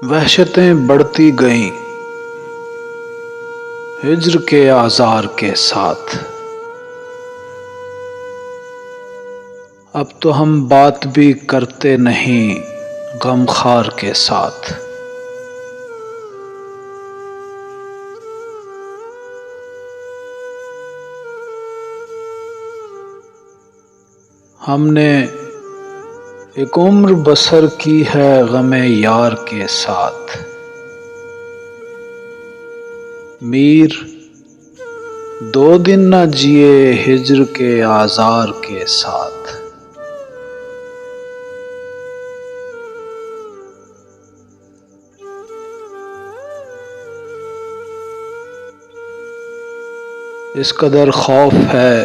وحشتیں بڑھتی گئیں ہجر کے آزار کے ساتھ۔ اب تو ہم بات بھی کرتے نہیں غم خار کے ساتھ۔ ہم نے ایک عمر بسر کی ہے غم یار کے ساتھ۔ میر 2 دن نہ جیے ہجر کے آزار کے ساتھ۔ اس قدر خوف ہے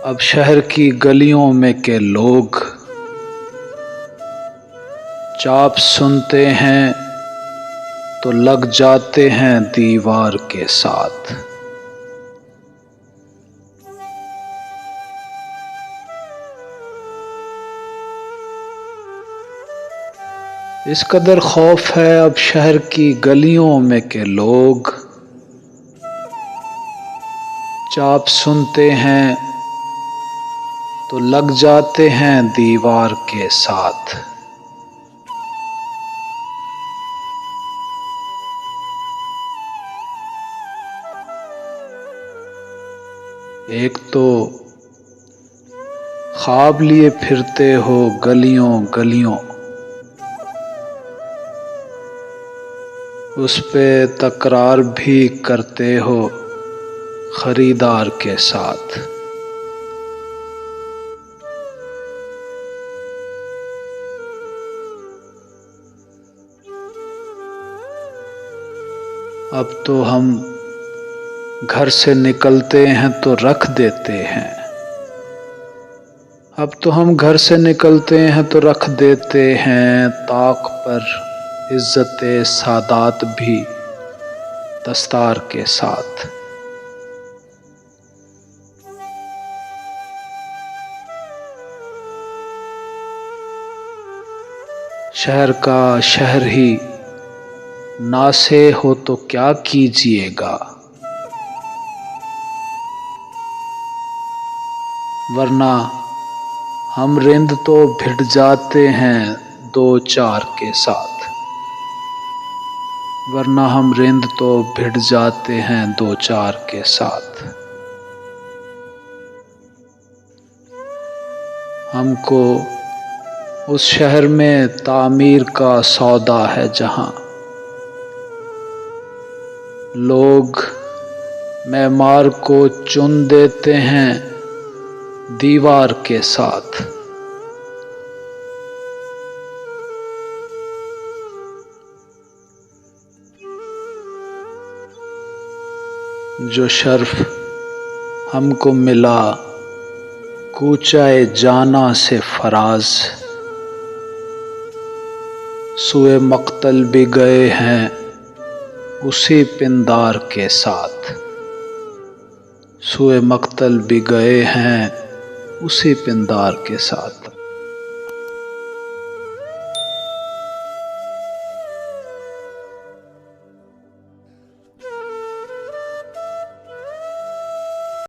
اب شہر کی گلیوں میں کہ لوگ چاپ سنتے ہیں تو لگ جاتے ہیں دیوار کے ساتھ۔ اس قدر خوف ہے اب شہر کی گلیوں میں کہ لوگ چاپ سنتے ہیں تو لگ جاتے ہیں دیوار کے ساتھ۔ ایک تو خواب لیے پھرتے ہو گلیوں گلیوں، اس پہ تکرار بھی کرتے ہو خریدار کے ساتھ۔ اب تو ہم گھر سے نکلتے ہیں تو رکھ دیتے ہیں، اب تو ہم گھر سے نکلتے ہیں تو رکھ دیتے ہیں طاق پر عزت سادات بھی دستار کے ساتھ۔ شہر کا شہر ہی ناسے ہو تو کیا کیجیے گا، ورنہ ہم رند تو بھٹ جاتے ہیں 2-4 کے ساتھ، ورنہ ہم رند تو بھٹ جاتے ہیں 2-4 کے ساتھ۔ ہم کو اس شہر میں تعمیر کا سودا ہے جہاں لوگ معمار کو چن دیتے ہیں دیوار کے ساتھ۔ جو شرف ہم کو ملا کوچہ جانا سے فراز، سوئے مقتل بھی گئے ہیں اسی پندار کے ساتھ، سوئے مقتل بھی گئے ہیں اسی پندار کے ساتھ۔